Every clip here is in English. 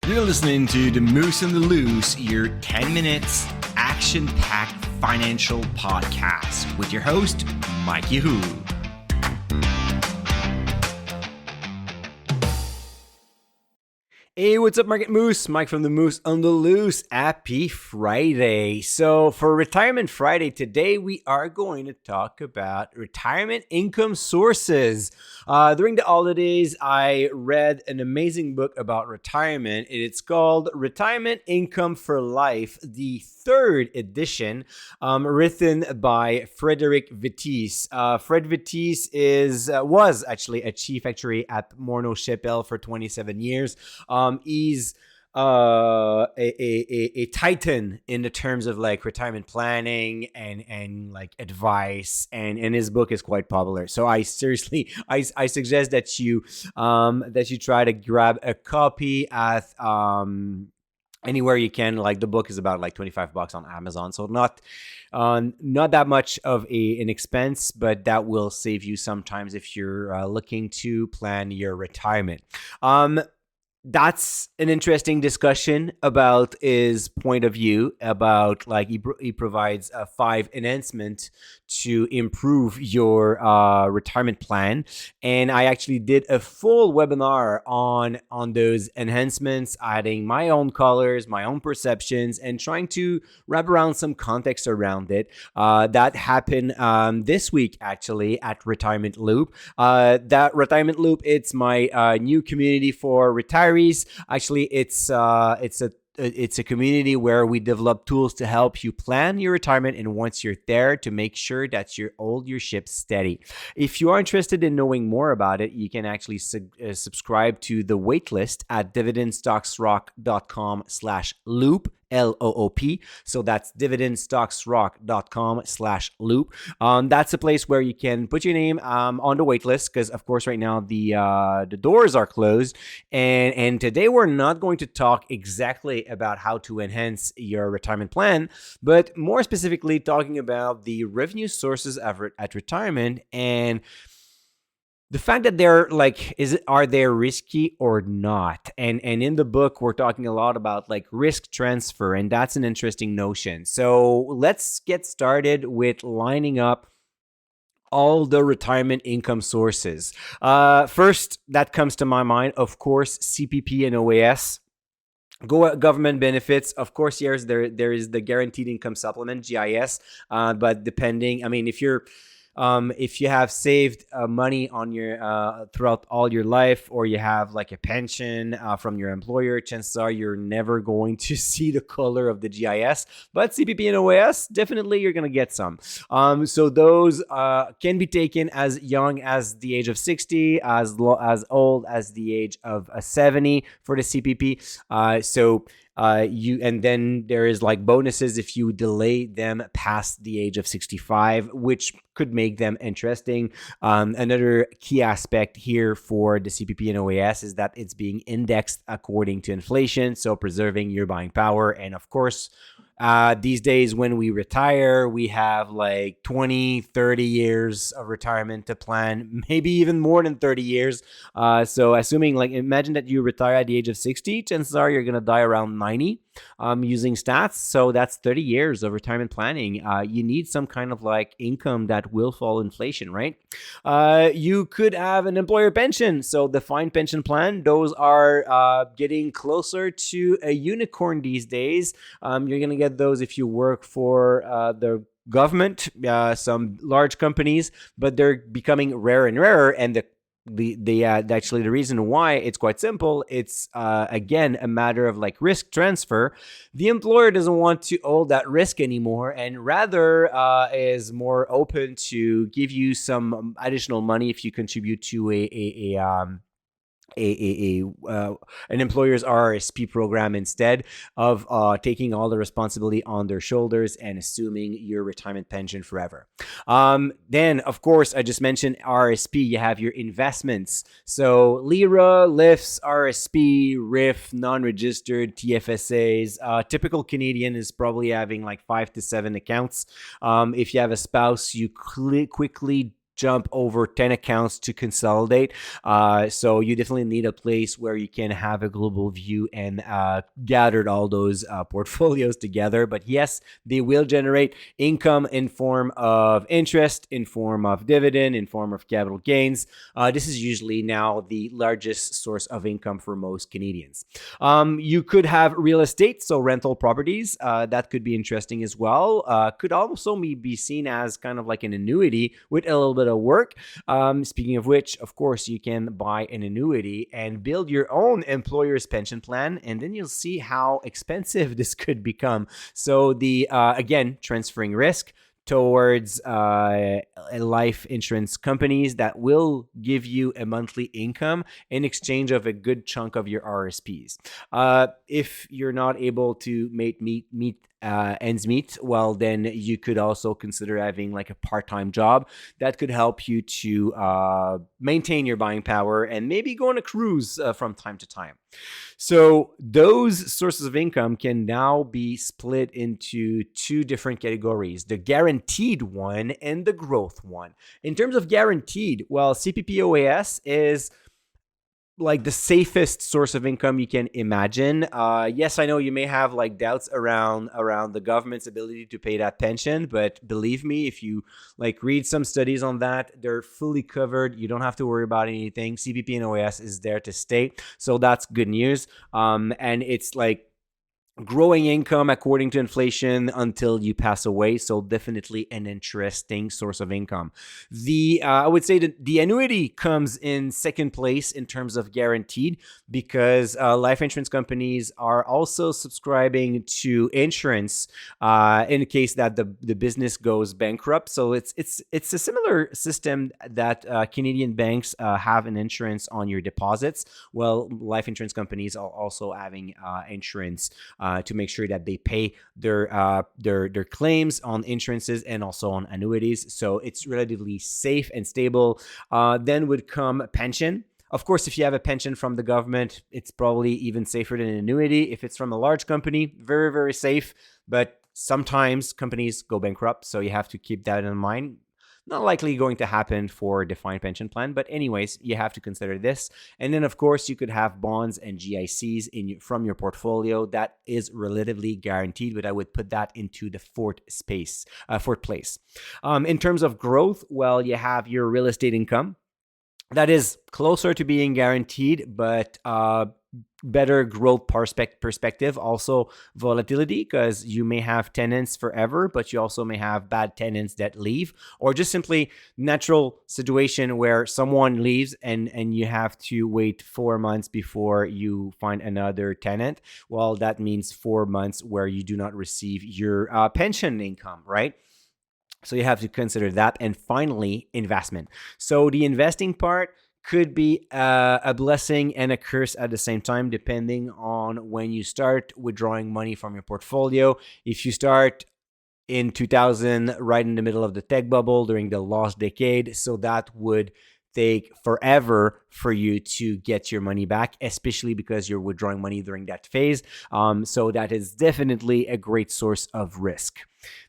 You're listening to The Moose and the Loose, your 10 minutes action-packed financial podcast with your host, Mike Yahoo. Hey, what's up, Market Moose? Mike from The Moose on the Loose. Happy Friday. So for Retirement Friday, today we are going to talk about retirement income sources. During the holidays, I read an amazing book about retirement. It's called Retirement Income for Life, the third edition, written by Frederick Vitis. Fred Vitis was actually a chief actuary at Morneau Shepell for 27 years. He's a titan in the terms of like retirement planning and like advice, and his book is quite popular. So I suggest that you try to grab a copy at anywhere you can. Like the book is about like $25 on Amazon, so not that much of an expense, but that will save you sometimes if you're looking to plan your retirement. That's an interesting discussion about his point of view about like he provides 5 enhancements to improve your retirement plan, and I actually did a full webinar on those enhancements, adding my own colors, my own perceptions, and trying to wrap around some context around it. That happened this week actually at Retirement Loop. That Retirement Loop, it's my new community for retirees. Actually, it's a community where we develop tools to help you plan your retirement, and once you're there, to make sure that you hold your ship steady. If you are interested in knowing more about it, you can actually subscribe to the waitlist at dividendstocksrock.com/loop. LOOP. So that's dividendstocksrock.com/loop. That's a place where you can put your name on the wait list, because of course right now the doors are closed. And today we're not going to talk exactly about how to enhance your retirement plan, but more specifically talking about the revenue sources at retirement and the fact that they're like, are they risky or not? And in the book, we're talking a lot about like risk transfer, and that's an interesting notion. So let's get started with lining up all the retirement income sources. First, that comes to my mind, of course, CPP and OAS. Government benefits, of course. Yes, there is the guaranteed income supplement, GIS, but depending, I mean, if you have saved money on your throughout all your life, or you have like a pension from your employer, chances are you're never going to see the color of the GIS. But CPP and OAS, definitely you're going to get some. So those can be taken as young as the age of 60, as old as the age of 70 for the CPP. And then there is like bonuses if you delay them past the age of 65, which could make them interesting. Another key aspect here for the CPP and OAS is that it's being indexed according to inflation, so preserving your buying power. And of course, these days when we retire, we have like 20, 30 years of retirement to plan, maybe even more than 30 years. So assuming, like, imagine that you retire at the age of 60, chances are you're going to die around 90 using stats. So that's 30 years of retirement planning. You need some kind of like income that will follow inflation, right? You could have an employer pension. So defined pension plan, those are getting closer to a unicorn these days. You're going to get those if you work for the government, some large companies, but they're becoming rarer and rarer. And actually the reason why, it's quite simple. It's again a matter of like risk transfer. The employer doesn't want to hold that risk anymore, and rather is more open to give you some additional money if you contribute to an employer's RRSP program, instead of taking all the responsibility on their shoulders and assuming your retirement pension forever. Then, of course, I just mentioned RRSP. You have your investments. So LIRA, LIFs, RRSP, RIF, non-registered TFSAs. Typical Canadian is probably having like 5 to 7 accounts. If you have a spouse, you quickly jump over 10 accounts to consolidate. So you definitely need a place where you can have a global view and gathered all those portfolios together. But yes, they will generate income in form of interest, in form of dividend, in form of capital gains. This is usually now the largest source of income for most Canadians. You could have real estate, so rental properties. That could be interesting as well. Could also be seen as kind of like an annuity with a little bit of work. Speaking of which, of course, you can buy an annuity and build your own employer's pension plan, and then you'll see how expensive this could become. So the again, transferring risk towards life insurance companies that will give you a monthly income in exchange of a good chunk of your RSPs. If you're not able to meet ends meet, well, then you could also consider having like a part-time job that could help you to maintain your buying power and maybe go on a cruise from time to time. So those sources of income can now be split into two different categories, the guaranteed one and the growth one. In terms of guaranteed, well, CPP OAS is like the safest source of income you can imagine. Yes, I know you may have like doubts around the government's ability to pay that pension, but believe me, if you like read some studies on that, they're fully covered. You don't have to worry about anything. CPP and OAS is there to stay, so that's good news. And it's like growing income according to inflation until you pass away. So definitely an interesting source of income. I would say that the annuity comes in second place in terms of guaranteed because life insurance companies are also subscribing to insurance in the case that the business goes bankrupt. So it's a similar system that Canadian banks have an insurance on your deposits. Well, life insurance companies are also having insurance to make sure that they pay their claims on insurances and also on annuities. So it's relatively safe and stable. Then would come pension. Of course, if you have a pension from the government, it's probably even safer than an annuity. If it's from a large company, very, very safe. But sometimes companies go bankrupt, so you have to keep that in mind. Not likely going to happen for a defined pension plan, but anyways, you have to consider this. And then, of course, you could have bonds and GICs from your portfolio. That is relatively guaranteed, but I would put that into the fourth place. In terms of growth, well, you have your real estate income. That is closer to being guaranteed, but better growth perspective. Also volatility, because you may have tenants forever, but you also may have bad tenants that leave, or just simply natural situation where someone leaves and you have to wait 4 months before you find another tenant. Well, that means 4 months where you do not receive your pension income, right? So you have to consider that. And finally, investment. So the investing part could be a blessing and a curse at the same time, depending on when you start withdrawing money from your portfolio. If you start in 2000, right in the middle of the tech bubble during the lost decade, so that would take forever for you to get your money back, especially because you're withdrawing money during that phase. So that is definitely a great source of risk.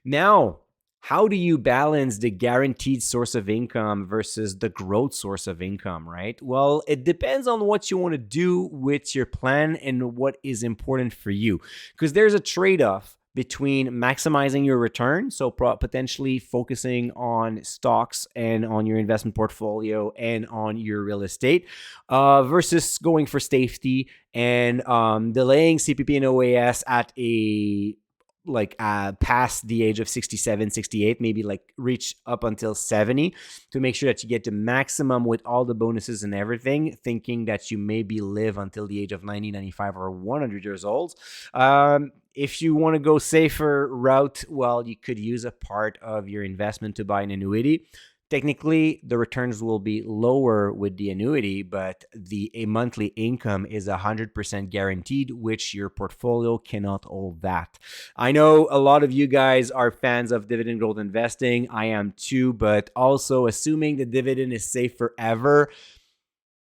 Now, how do you balance the guaranteed source of income versus the growth source of income, right? Well, it depends on what you want to do with your plan and what is important for you, because there's a trade-off between maximizing your return, so potentially focusing on stocks and on your investment portfolio and on your real estate, versus going for safety and delaying CPP and OAS at a past the age of 67, 68, maybe like reach up until 70 to make sure that you get the maximum with all the bonuses and everything, thinking that you maybe live until the age of 90, 95, or 100 years old. If you want to go safer route, well, you could use a part of your investment to buy an annuity. Technically, the returns will be lower with the annuity, but a monthly income is 100% guaranteed, which your portfolio cannot hold that. I know a lot of you guys are fans of dividend growth investing. I am too, but also assuming the dividend is safe forever,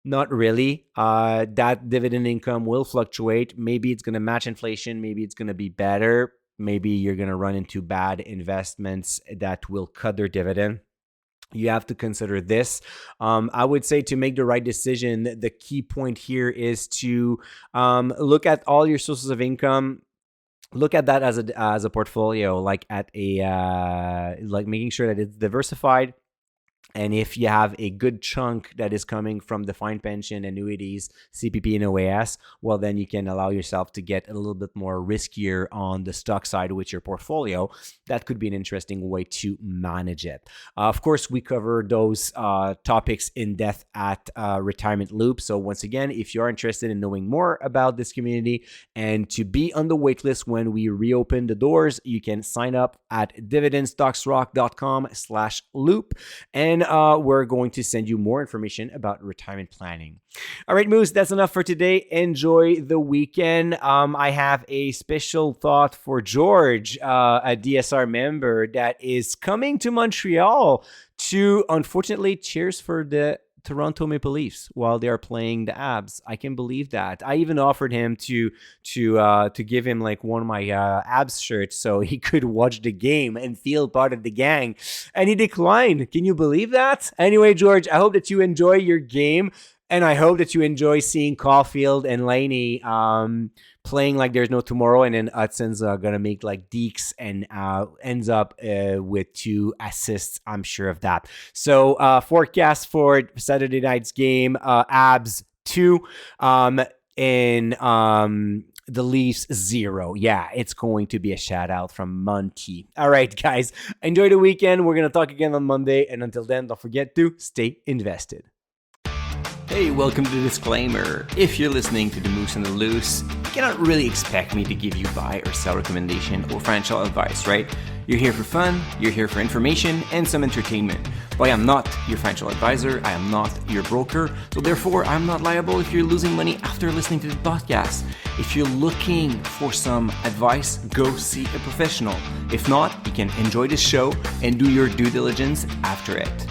not really. That dividend income will fluctuate. Maybe it's going to match inflation. Maybe it's going to be better. Maybe you're going to run into bad investments that will cut their dividend. you have to consider this. I would say to make the right decision, the key point here is to look at all your sources of income. Look at that as a portfolio, like at a like making sure that it's diversified. And if you have a good chunk that is coming from defined pension, annuities, CPP and OAS, well, then you can allow yourself to get a little bit more riskier on the stock side with your portfolio. That could be an interesting way to manage it. Of course, we cover those topics in depth at Retirement Loop. So once again, if you're interested in knowing more about this community and to be on the waitlist when we reopen the doors, you can sign up at dividendstocksrock.com/loop. And we're going to send you more information about retirement planning. All right, Moose, that's enough for today. Enjoy the weekend. I have a special thought for George, a DSR member that is coming to Montreal to, unfortunately, cheers for the Toronto Maple Leafs while they are playing the Abs. I can believe that. I even offered him to give him like one of my Abs shirts so he could watch the game and feel part of the gang, and he declined. Can you believe that? Anyway, George, I hope that you enjoy your game, and I hope that you enjoy seeing Caulfield and Laney playing like there's no tomorrow, and then Hudson's gonna make like deeks and ends up with 2 assists. I'm sure of that. So forecast for Saturday night's game: Abs 2, and the Leafs 0. Yeah, it's going to be a shout out from Monty. All right, guys, enjoy the weekend. We're gonna talk again on Monday, and until then, don't forget to stay invested. Hey, welcome to the disclaimer. If you're listening to The Moose and the Loose, you cannot really expect me to give you buy or sell recommendation or financial advice, right? You're here for fun, you're here for information and some entertainment. But I am not your financial advisor, I am not your broker, so therefore I'm not liable if you're losing money after listening to the podcast. If you're looking for some advice, go see a professional. If not, you can enjoy this show and do your due diligence after it.